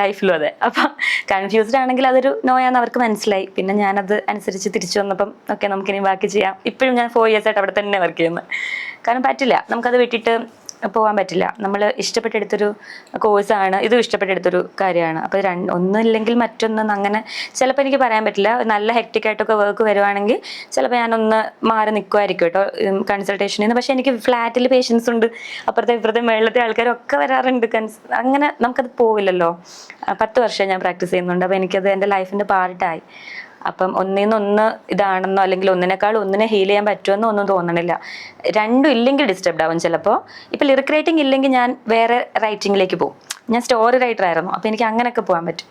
ലൈഫിലും. അതെ. അപ്പൊ കൺഫ്യൂസ്ഡ് ആണെങ്കിൽ അതൊരു നോയാന്ന് അവർക്ക് മനസ്സിലായി. പിന്നെ ഞാനത് അനുസരിച്ച് തിരിച്ചു വന്നപ്പം ഓക്കെ നമുക്കിനി ബാക്കി ചെയ്യാം. ഇപ്പോഴും ഞാൻ 4 years ആയിട്ട് അവിടെ തന്നെ വർക്ക് ചെയ്യുന്നത്. കാരണം പറ്റില്ല, നമുക്കത് വിട്ടിട്ട് പോകാൻ പറ്റില്ല. നമ്മൾ ഇഷ്ടപ്പെട്ടെടുത്തൊരു കോഴ്സാണ്, ഇതും ഇഷ്ടപ്പെട്ടെടുത്തൊരു കാര്യമാണ്. അപ്പോൾ ഒന്നില്ലെങ്കിൽ മറ്റൊന്നും അങ്ങനെ ചിലപ്പോൾ എനിക്ക് പറയാൻ പറ്റില്ല. നല്ല ഹെക്ടിക് ആയിട്ടൊക്കെ വർക്ക് വരുവാണെങ്കിൽ ചിലപ്പോൾ ഞാനൊന്ന് മാറി നിൽക്കുമായിരിക്കും കേട്ടോ കൺസൾട്ടേഷനിൽ നിന്ന്. പക്ഷെ എനിക്ക് ഫ്ലാറ്റിൽ പേഷ്യൻസ് ഉണ്ട്, അപ്പുറത്തെ ഇപ്പുറത്തെ മേളത്തെ ആൾക്കാരൊക്കെ വരാറുണ്ട്. അങ്ങനെ നമുക്കത് പോവില്ലല്ലോ. 10 വർഷം ഞാൻ പ്രാക്ടീസ് ചെയ്യുന്നുണ്ട്. അപ്പോൾ എനിക്കത് എൻ്റെ ലൈഫിൻ്റെ പാർട്ടായി. അപ്പം ഒന്നിനൊന്ന് ഇതാണെന്നോ അല്ലെങ്കിൽ ഒന്നിനെ ഹീൽ ചെയ്യാൻ പറ്റുമെന്നോ ഒന്നും തോന്നണില്ല. രണ്ടും ഇല്ലെങ്കിൽ ഡിസ്റ്റർബ്ഡ് ആവും ചിലപ്പോൾ. ഇപ്പം ലിറിക് റൈറ്റിംഗ് ഇല്ലെങ്കിൽ ഞാൻ വേറെ റൈറ്റിങ്ങിലേക്ക് പോകും. ഞാൻ സ്റ്റോറി റൈറ്റർ ആയിരുന്നു, അപ്പം എനിക്ക് അങ്ങനെയൊക്കെ പോകാൻ പറ്റും.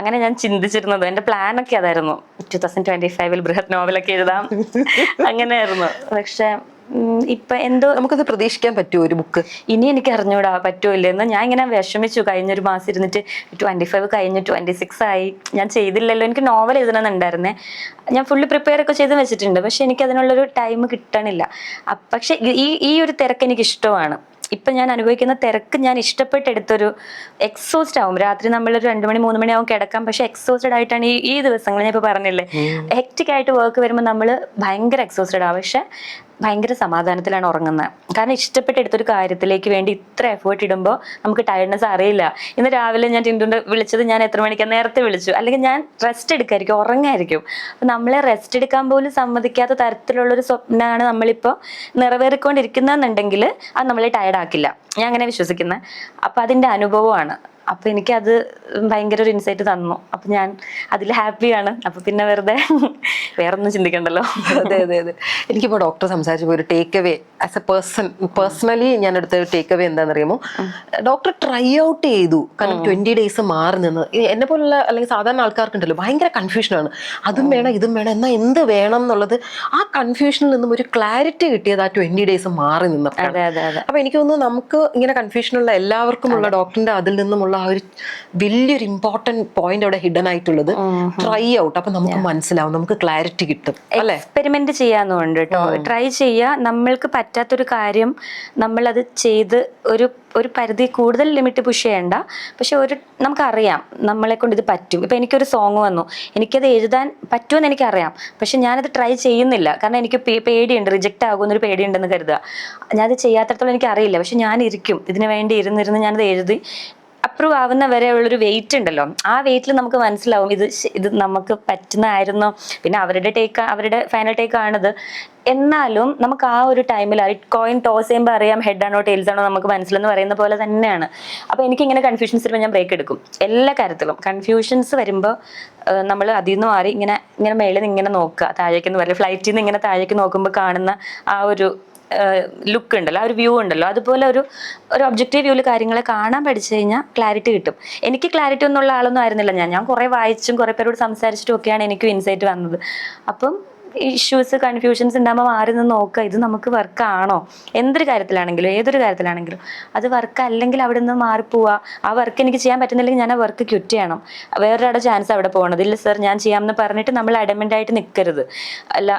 അങ്ങനെ ഞാൻ ചിന്തിച്ചിരുന്നത്, എൻ്റെ പ്ലാനൊക്കെ അതായിരുന്നു 2025 ബൃഹത് നോവലൊക്കെ എഴുതാം അങ്ങനെയായിരുന്നു. പക്ഷെ ഇപ്പൊ എന്തോ നമുക്കത് പ്രതീക്ഷിക്കാൻ പറ്റുമോ ഒരു ബുക്ക്? ഇനി എനിക്ക് അറിഞ്ഞൂടാ പറ്റുമോ ഇല്ലെന്ന്. ഞാൻ ഇങ്ങനെ വിഷമിച്ചു കഴിഞ്ഞൊരു മാസം ഇരുന്നിട്ട്. 25 കഴിഞ്ഞു, 26 ആയി, ഞാൻ ചെയ്തില്ലല്ലോ. എനിക്ക് നോവൽ എഴുതണമെന്നുണ്ടായിരുന്നേ. ഞാൻ ഫുള്ള് പ്രിപ്പയർ ഒക്കെ ചെയ്ത് വെച്ചിട്ടുണ്ട്, പക്ഷെ എനിക്ക് അതിനുള്ളൊരു ടൈം കിട്ടണില്ല. പക്ഷെ ഈ ഒരു തിരക്ക് എനിക്ക് ഇഷ്ടമാണ്. ഇപ്പൊ ഞാൻ അനുഭവിക്കുന്ന തിരക്ക് ഞാൻ ഇഷ്ടപ്പെട്ടെടുത്തൊരു എക്സോസ്റ്റ് ആവും. രാത്രി നമ്മളൊരു 2 മണി 3 മണി ആവും കിടക്കാം, പക്ഷെ എക്സോസ്റ്റഡ് ആയിട്ടാണ് ഈ ദിവസങ്ങൾ. ഞാൻ ഇപ്പൊ പറഞ്ഞില്ലേ, ഹെക്റ്റിക് ആയിട്ട് വർക്ക് വരുമ്പോൾ നമ്മൾ ഭയങ്കര എക്സോസ്റ്റഡ് ആവും, പക്ഷെ ഭയങ്കര സമാധാനത്തിലാണ് ഉറങ്ങുന്നത്. കാരണം ഇഷ്ടപ്പെട്ടെടുത്തൊരു കാര്യത്തിലേക്ക് വേണ്ടി ഇത്ര എഫേർട്ട് ഇടുമ്പോൾ നമുക്ക് ടയർഡ്നെസ് അറിയില്ല. ഇന്ന് രാവിലെ ഞാൻ ടിൻറ്റുണ്ട് വിളിച്ചത്, ഞാൻ എത്ര മണിക്കാണ് നേരത്തെ വിളിച്ചു, അല്ലെങ്കിൽ ഞാൻ റെസ്റ്റ് എടുക്കായിരിക്കും, ഉറങ്ങായിരിക്കും. അപ്പൊ നമ്മളെ റെസ്റ്റ് എടുക്കാൻ പോലും സമ്മതിക്കാത്ത തരത്തിലുള്ളൊരു സ്വപ്നമാണ് നമ്മളിപ്പോൾ നിറവേറിക്കൊണ്ടിരിക്കുന്നതെന്നുണ്ടെങ്കിൽ അത് നമ്മളെ ടയർഡ് ആക്കില്ല. ഞാൻ അങ്ങനെ വിശ്വസിക്കുന്നത്. അപ്പൊ അതിന്റെ അനുഭവമാണ്. അപ്പൊ എനിക്കത് ഭയങ്കര ഒരു ഇൻസൈറ്റ് തന്നു. അപ്പൊ ഞാൻ അതിൽ ഹാപ്പിയാണ്. അപ്പൊ പിന്നെ വെറുതെ വേറൊന്നും ചിന്തിക്കണ്ടല്ലോ. അതെ അതെ അതെ. എനിക്കിപ്പോ ഡോക്ടർ സംസാരിച്ചപ്പോൾ ഒരു take away as a personally ഞാൻ എടുത്ത ടേക്ക് അവേ എന്താണെന്നറിയുമോ, ഡോക്ടർ ട്രൈ ഔട്ട് ചെയ്തു. കാരണം 20 days മാറി നിന്ന് എന്നെ പോലുള്ള അല്ലെങ്കിൽ സാധാരണ ആൾക്കാർക്കുണ്ടല്ലോ ഭയങ്കര കൺഫ്യൂഷനാണ്. അതും വേണം ഇതും വേണം, എന്നാൽ എന്ത് വേണം എന്നുള്ളത്. ആ കൺഫ്യൂഷനിൽ നിന്നും ഒരു ക്ലാരിറ്റി കിട്ടിയത് ആ 20 days മാറി നിന്നപ്പോൾ. അപ്പൊ എനിക്ക് തോന്നുന്നു നമുക്ക് ഇങ്ങനെ കൺഫ്യൂഷനുള്ള എല്ലാവർക്കുമുള്ള ഡോക്ടറിന്റെ അതിൽ നിന്നുമുള്ള ആ ഒരു വലിയൊരു ഇമ്പോർട്ടന്റ് പോയിന്റ് അവിടെ ഹിഡൻ ആയിട്ടുള്ളത് ട്രൈ ഔട്ട്. അപ്പൊ നമുക്ക് മനസ്സിലാവും, നമുക്ക് ക്ലാരിറ്റി കിട്ടും. എക്സ്പെരിമെന്റ് ചെയ്യാന്നുണ്ട് കേട്ടോ. ട്രൈ ചെയ്യുക. നമ്മൾക്ക് പറ്റാത്തൊരു കാര്യം നമ്മളത് ചെയ്ത് ഒരു പരിധി കൂടുതൽ ലിമിറ്റ് പുഷ് ചെയ്യണ്ട. പക്ഷെ നമുക്കറിയാം നമ്മളെ കൊണ്ട് ഇത് പറ്റും. ഇപ്പൊ എനിക്കൊരു സോങ് വന്നു, എനിക്കത് എഴുതാൻ പറ്റുമെന്ന് എനിക്കറിയാം, പക്ഷെ ഞാനത് ട്രൈ ചെയ്യുന്നില്ല. കാരണം എനിക്ക് പേടിയുണ്ട്, റിജക്റ്റ് ആകുമെന്നൊരു പേടിയുണ്ടെന്ന് കരുതുക. ഞാനത് ചെയ്യാത്തടത്തോളം എനിക്കറിയില്ല, പക്ഷെ ഞാൻ ഇരിക്കും ഇതിനു വേണ്ടി ഇരുന്നിരുന്ന് ഞാനത് എഴുതി അപ്രൂവ് ആവുന്ന വരെ ഉള്ളൊരു വെയിറ്റ് ഉണ്ടല്ലോ. ആ വെയിറ്റിൽ നമുക്ക് മനസ്സിലാവും ഇത് നമുക്ക് പറ്റുന്നതായിരുന്നോ. പിന്നെ അവരുടെ ഫൈനൽ ടേക്ക് ആണിത്. എന്നാലും നമുക്ക് ആ ഒരു ടൈമിൽ കോയിൻ ടോസ് ചെയ്യുമ്പോൾ അറിയാം ഹെഡ് ആണോ ടെയിൽസ് ആണോ നമുക്ക് മനസ്സിലെന്ന് പറയുന്ന പോലെ തന്നെയാണ്. അപ്പൊ എനിക്കിങ്ങനെ കൺഫ്യൂഷൻസ് വരുമ്പോൾ ഞാൻ ബ്രേക്ക് എടുക്കും. എല്ലാ കാര്യത്തിലും കൺഫ്യൂഷൻസ് വരുമ്പോൾ നമ്മൾ അതിൽ നിന്ന് മാറി ഇങ്ങനെ മേളിൽ നിന്ന് ഇങ്ങനെ നോക്കുക, താഴേക്കെന്ന് പറയില്ല, ഫ്ലൈറ്റിൽ നിന്ന് ഇങ്ങനെ താഴേക്ക് നോക്കുമ്പോൾ കാണുന്ന ആ ഒരു ലുക്ക് ഉണ്ടല്ലോ, ആ ഒരു വ്യൂ ഉണ്ടല്ലോ, അതുപോലെ ഒരു ഒബ്ജക്റ്റീവ് വ്യൂവിൽ കാര്യങ്ങളെ കാണാൻ പഠിച്ചു കഴിഞ്ഞാൽ ക്ലാരിറ്റി കിട്ടും. എനിക്ക് ക്ലാരിറ്റി ഒന്നുള്ള ആളൊന്നും ആയിരുന്നില്ല. ഞാൻ കുറെ വായിച്ചും കുറെ പേരോട് സംസാരിച്ചിട്ടും ഒക്കെയാണ് എനിക്കും ഇൻസൈറ്റ് വന്നത്. അപ്പം ഇഷ്യൂസ് കൺഫ്യൂഷൻസ് ഉണ്ടാകുമ്പോൾ മാറി നിന്ന് നോക്കുക, ഇത് നമുക്ക് വർക്ക് ആണോ. എന്തൊരു കാര്യത്തിലാണെങ്കിലും ഏതൊരു കാര്യത്തിലാണെങ്കിലും അത് വർക്ക് അല്ലെങ്കിൽ അവിടെ നിന്ന് മാറിപ്പോവുക. ആ വർക്ക് എനിക്ക് ചെയ്യാൻ പറ്റുന്നില്ലെങ്കിൽ ഞാൻ ആ വർക്ക് ക്വിറ്റ് ചെയ്യണം. വേറൊരാളുടെ ചാൻസ് അവിടെ പോകണത്. ഇല്ല സർ ഞാൻ ചെയ്യാമെന്ന് പറഞ്ഞിട്ട് നമ്മൾ അഡമൻ്റ് ആയിട്ട് നിൽക്കരുത്.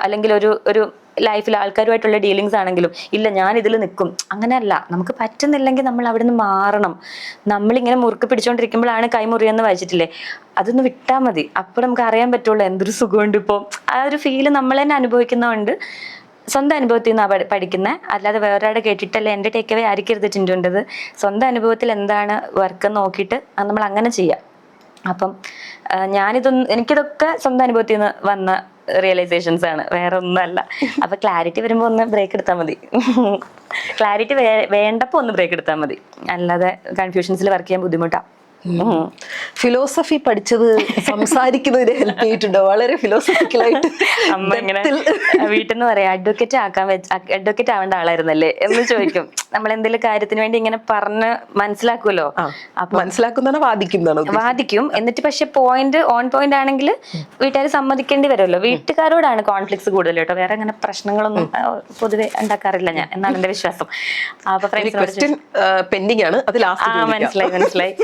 അല്ലെങ്കിൽ ഒരു ലൈഫിൽ ആൾക്കാരുമായിട്ടുള്ള ഡീലിങ്സ് ആണെങ്കിലും ഇല്ല ഞാൻ ഇതിൽ നിൽക്കും, അങ്ങനെയല്ല. നമുക്ക് പറ്റുന്നില്ലെങ്കിൽ നമ്മൾ അവിടെ നിന്ന് മാറണം. നമ്മളിങ്ങനെ മുറുക്ക് പിടിച്ചോണ്ടിരിക്കുമ്പോഴാണ് കൈ മുറിയെന്ന് വായിച്ചിട്ടില്ലേ, അതൊന്ന് വിട്ടാൽ മതി. അപ്പോൾ നമുക്ക് അറിയാൻ പറ്റുള്ളൂ എന്തൊരു സുഖമുണ്ട്. ഇപ്പോൾ ആ ഒരു ഫീല് നമ്മൾ തന്നെ അനുഭവിക്കുന്നതുകൊണ്ട് സ്വന്തം അനുഭവത്തിൽ നിന്നാണ് പഠിക്കുന്നത്. അല്ലാതെ വേറൊരാടെ കേട്ടിട്ടല്ല. എൻ്റെ ടേക്ക് അവേ ആയിരിക്കരുത് ടിൻറ്റുണ്ടത്. സ്വന്തം അനുഭവത്തിൽ എന്താണ് വർക്ക് നോക്കിയിട്ട് നമ്മൾ അങ്ങനെ ചെയ്യാം. അപ്പം എനിക്കിതൊക്കെ സ്വന്തം അനുഭവത്തിൽ നിന്ന് വന്ന റിയലൈസേഷൻസ് ആണ്, വേറെ ഒന്നുമല്ല. അപ്പൊ ക്ലാരിറ്റി വരുമ്പോ ഒന്ന് ബ്രേക്ക് എടുത്താൽ മതി. ക്ലാരിറ്റി വേണ്ടപ്പോ ഒന്ന് ബ്രേക്ക് എടുത്താൽ മതി. അല്ലാതെ കൺഫ്യൂഷൻസിൽ വർക്ക് ചെയ്യാൻ ബുദ്ധിമുട്ടാ. ഫിലോസഫി പഠിച്ചത് സംസാരിക്കുന്നതിന് ഹെൽപ്പ് ചെയ്തിട്ടുണ്ടോ? വളരെ ഫിലോസഫിക്കലായിട്ട് അമ്മ ഇങ്ങനെ വീട്ടിൽ നിന്ന് പറയാം, അഡ്വക്കേറ്റ് ആവേണ്ട ആളായിരുന്നല്ലേ എന്ന് ചോദിക്കും. നമ്മൾ എന്തെങ്കിലും കാര്യത്തിന് വേണ്ടി ഇങ്ങനെ പറഞ്ഞ് മനസ്സിലാക്കുമല്ലോ. അപ്പൊ വാദിക്കും. എന്നിട്ട് പക്ഷെ ഓൺ പോയിന്റ് ആണെങ്കിൽ വീട്ടുകാർ സമ്മതിക്കേണ്ടി വരുമല്ലോ. വീട്ടുകാരോടാണ് കോൺഫ്ലിക്ട്സ് കൂടുതൽ കേട്ടോ. വേറെ അങ്ങനെ പ്രശ്നങ്ങളൊന്നും പൊതുവെ ഉണ്ടാക്കാറില്ല ഞാൻ, എന്നാണ് എന്റെ വിശ്വാസം. അപ്പൊ മനസ്സിലായി.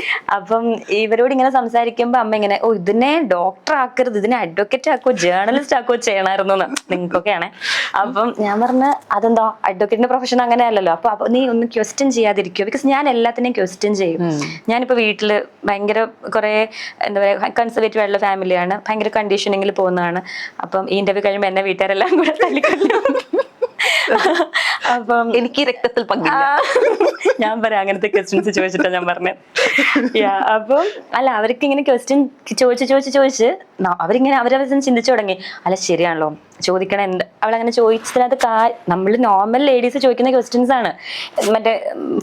അപ്പം ഇവരോട് ഇങ്ങനെ സംസാരിക്കുമ്പോ അമ്മ ഇങ്ങനെ, ഇതിനെ ഡോക്ടർ ആക്കരുത്, ഇതിനെ അഡ്വക്കേറ്റ് ആക്കോ ജേർണലിസ്റ്റ് ആക്കോ ചെയ്യണമായിരുന്നു നിങ്ങൾക്കൊക്കെയാണെ. അപ്പം ഞാൻ പറഞ്ഞ അതെന്താ, അഡ്വക്കേറ്റിന്റെ പ്രൊഫഷൻ അങ്ങനെയല്ലല്ലോ. അപ്പൊ നീ ഒന്ന് ക്വസ്റ്റ്യൻ ചെയ്യാതിരിക്കുമോ? ബിക്കോസ് ഞാൻ എല്ലാത്തിനെയും ക്വസ്റ്റ്യൻ ചെയ്യും. ഞാനിപ്പോ വീട്ടില് ഭയങ്കര കുറെ എന്താ പറയാ കൺസർവേറ്റീവ് ആയിട്ടുള്ള ഫാമിലിയാണ്, ഭയങ്കര കണ്ടീഷനിങ്ങിൽ പോകുന്നതാണ്. അപ്പം ഈ ഇന്റർവ്യൂ കഴിയുമ്പോൾ എന്നെ വീട്ടുകാരെല്ലാം കൂടെ തല്ലിക്കൊല്ലും. അപ്പം എനിക്ക് രക്തത്തിൽ പങ്കില്ല. ഞാൻ പറയാം അങ്ങനത്തെ ക്വസ്റ്റ്യൻസ് ചോദിച്ചിട്ടാ ഞാൻ പറഞ്ഞത്. അപ്പം അല്ല, അവർക്ക് ഇങ്ങനെ ക്വസ്റ്റ്യൻ ചോദിച്ച് അവരിങ്ങനെ അവരവരും ചിന്തിച്ചു തുടങ്ങി. അല്ല ശരിയാണല്ലോ ചോദിക്കണം, എന്ത് അവളങ്ങനെ ചോദിച്ചതിനകത്ത് നമ്മൾ നോർമൽ ലേഡീസ് ചോദിക്കുന്ന ക്വസ്റ്റ്യൻസ് ആണ്, മറ്റേ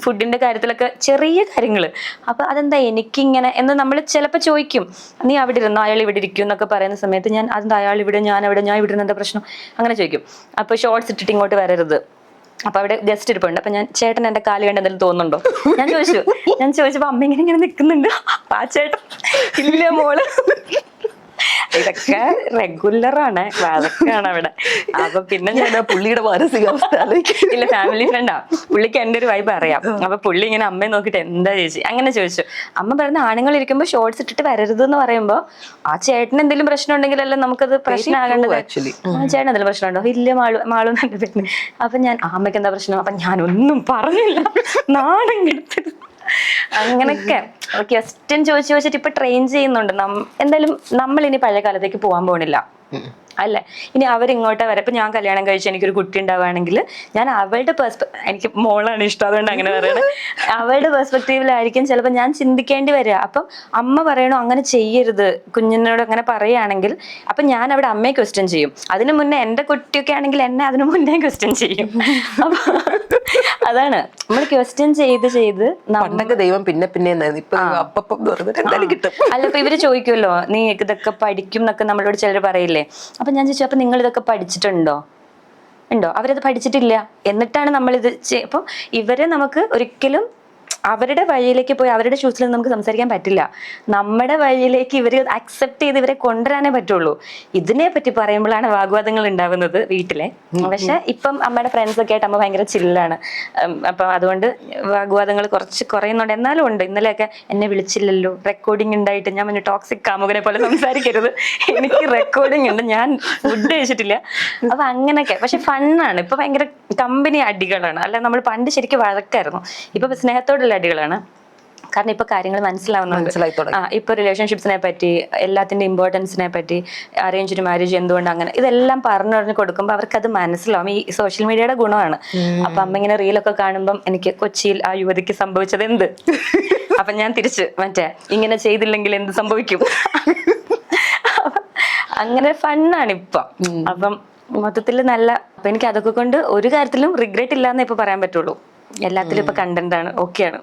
ഫുഡിന്റെ കാര്യത്തിലൊക്കെ ചെറിയ കാര്യങ്ങള്. അപ്പൊ അതെന്താ എനിക്കിങ്ങനെ എന്ന് നമ്മൾ ചിലപ്പോൾ ചോദിക്കും. നീ അവിടെ ഇരുന്നോ, അയാൾ ഇവിടെ ഇരിക്കും എന്നൊക്കെ പറയുന്ന സമയത്ത് ഞാൻ അതെന്താ അയാൾ ഇവിടെ ഞാൻ ഇവിടെ ഇരുന്ന് എന്താ പ്രശ്നം അങ്ങനെ ചോദിക്കും. അപ്പൊ ഷോർട്സ് ഇട്ടിട്ട് ഇങ്ങോട്ട് വരരുത്. അപ്പൊ അവിടെ ഗസ്റ്റ് ഇരിപ്പുണ്ട്. അപ്പൊ ഞാൻ ചേട്ടൻ എന്റെ കാല് കണ്ട് എന്തെങ്കിലും തോന്നുന്നുണ്ടോ ഞാൻ ചോദിച്ചപ്പോ അമ്മ ഇങ്ങനെ നിൽക്കുന്നുണ്ട്. അപ്പൊ ആ ചേട്ടൻ ഇല്ല മോള് ഇതൊക്കെ റെഗുലറാണ്, വഴക്കാണ് അവിടെ. അപ്പൊ പിന്നെ ഞാൻ ആ പുള്ളിയുടെ മാനസികാവസ്ഥ ആലോചിക്കും. ഇല്ല, ഫാമിലി ഫ്രണ്ടാ പുള്ളിക്ക് എന്റെ ഒരു വൈബ് അറിയാം. അപ്പൊ പുള്ളി ഇങ്ങനെ അമ്മയെ നോക്കിയിട്ട് എന്താ ചേച്ചി അങ്ങനെ ചോദിച്ചു. അമ്മ പറയുന്ന ആണുങ്ങൾ ഇരിക്കുമ്പോൾ ഷോർട്സ് ഇട്ടിട്ട് വരരുത് എന്ന് പറയുമ്പോ ആ ചേട്ടന് എന്തെങ്കിലും പ്രശ്നം ഉണ്ടെങ്കിലല്ലേ നമുക്കത് പ്രശ്നമാകേണ്ടത്. ചേട്ടൻ എന്തെങ്കിലും പ്രശ്നമുണ്ടോ? ഇല്ല, മാളു നല്ല പേര്. അപ്പൊ ഞാൻ അമ്മയ്ക്ക് എന്താ പ്രശ്നം? അപ്പൊ ഞാനൊന്നും പറഞ്ഞില്ല, നാണം കെടുത്തത്. അങ്ങനൊക്കെ ക്വസ്റ്റ്യൻ ചോദിച്ചിട്ട് ഇപ്പൊ ട്രെയിൻ ചെയ്യുന്നുണ്ട്. എന്തായാലും നമ്മൾ ഇനി പഴയ കാലത്തേക്ക് പോകാൻ പോണില്ല അല്ലെ. ഇനി അവരിങ്ങോട്ട് വരെ, ഇപ്പൊ ഞാൻ കല്യാണം കഴിച്ച് എനിക്കൊരു കുട്ടി ഉണ്ടാവുകയാണെങ്കിൽ ഞാൻ അവളുടെ എനിക്ക് മോളാണ് ഇഷ്ടം, അതുകൊണ്ട് അങ്ങനെ പറയണത്. അവളുടെ പെർസ്പെക്റ്റീവിലായിരിക്കും ചിലപ്പോൾ ഞാൻ ചിന്തിക്കേണ്ടി വരിക. അപ്പം അമ്മ പറയണോ അങ്ങനെ ചെയ്യരുത്, കുഞ്ഞിനോട് അങ്ങനെ പറയുകയാണെങ്കിൽ അപ്പൊ ഞാൻ അവിടെ അമ്മയെ ക്വസ്റ്റ്യൻ ചെയ്യും. അതിനു മുന്നേ എന്റെ കുട്ടിയൊക്കെ ആണെങ്കിൽ എന്നെ അതിനു മുന്നേ ക്വസ്റ്റ്യൻ ചെയ്യും. അപ്പൊ അതാണ് നമ്മൾ ക്വസ്റ്റ്യൻ ചെയ്ത് പണ്ടൊക്കെ ദൈവം പിന്നെ ഇപ്പൊ കിട്ടും. അല്ല, ഇപ്പൊ ഇവര് ചോദിക്കുമല്ലോ നീ ഇതൊക്കെ പഠിക്കും എന്നൊക്കെ നമ്മളോട് ചിലർ പറയില്ലേ. അപ്പൊ ഞാൻ ചോദിച്ചു, അപ്പൊ നിങ്ങൾ ഇതൊക്കെ പഠിച്ചിട്ടുണ്ടോ? അവരത് പഠിച്ചിട്ടില്ല, എന്നിട്ടാണ് നമ്മളിത് അപ്പം ഇവരെ നമുക്ക് ഒരിക്കലും അവരുടെ വഴിയിലേക്ക് പോയി അവരുടെ ഷൂസിൽ നമുക്ക് സംസാരിക്കാൻ പറ്റില്ല. നമ്മുടെ വഴിയിലേക്ക് ഇവര് അക്സെപ്റ്റ് ചെയ്ത് ഇവരെ കൊണ്ടുവരാനേ പറ്റുള്ളൂ. ഇതിനെ പറ്റി പറയുമ്പോഴാണ് വാഗ്വാദങ്ങൾ ഉണ്ടാവുന്നത് വീട്ടിലെ. പക്ഷെ ഇപ്പം അമ്മയുടെ ഫ്രണ്ട്സ് ഒക്കെ ആയിട്ട് അമ്മ ഭയങ്കര ചില്ലാണ്. അപ്പൊ അതുകൊണ്ട് വാഗ്വാദങ്ങൾ കുറച്ച് കുറയുന്നുണ്ട്. എന്നാലും ഉണ്ട്. ഇന്നലെയൊക്കെ എന്നെ വിളിച്ചില്ലല്ലോ, റെക്കോർഡിംഗ് ഉണ്ടായിട്ട് ഞാൻ പറഞ്ഞു ടോക്സിക് കാമുകനെ പോലെ സംസാരിക്കരുത്, എനിക്ക് റെക്കോർഡിംഗ് ഉണ്ട്, ഞാൻ ഫുഡ് കഴിച്ചിട്ടില്ല. അപ്പൊ അങ്ങനെയൊക്കെ. പക്ഷെ ഫണ്ണാണ്. ഇപ്പൊ ഭയങ്കര കമ്പനി അടികളാണ്. അല്ല, നമ്മൾ പണ്ട് ശരിക്കും വഴക്കായിരുന്നു, ഇപ്പൊ സ്നേഹത്തോടുള്ള അടികളാണ്. കാരണം ഇപ്പൊ കാര്യങ്ങൾ മനസ്സിലാവുന്നുണ്ട്. ഇപ്പൊ റിലേഷൻഷിപ്സിനെ പറ്റി, എല്ലാത്തിന്റെ ഇമ്പോർട്ടൻസിനെ പറ്റി, അറേഞ്ച്ഡ് മാരേജ് എന്തുകൊണ്ട് അങ്ങനെ, ഇതെല്ലാം പറഞ്ഞു കൊടുക്കുമ്പോൾ അവർക്ക് അത് മനസ്സിലാവും. ഈ സോഷ്യൽ മീഡിയയുടെ ഗുണമാണ്. അപ്പൊ അമ്മ ഇങ്ങനെ റീലൊക്കെ കാണുമ്പോൾ എനിക്ക് കൊച്ചിയിൽ ആ യുവതിക്ക് സംഭവിച്ചത് എന്ത്, അപ്പൊ ഞാൻ തിരിച്ച് മറ്റേ ഇങ്ങനെ ചെയ്തില്ലെങ്കിൽ എന്ത് സംഭവിക്കും, അങ്ങനെ ഫണ്ണാണ് ഇപ്പം. അപ്പം മൊത്തത്തിൽ നല്ല. അപ്പൊ എനിക്ക് അതൊക്കെ കൊണ്ട് ഒരു കാര്യത്തിലും റിഗ്രറ്റ് ഇല്ലാന്നേ ഇപ്പൊ പറയാൻ പറ്റുള്ളൂ. എല്ലാത്തിലും ഇപ്പൊ കണ്ടന്റ് ആണ്, ഓക്കെയാണ്.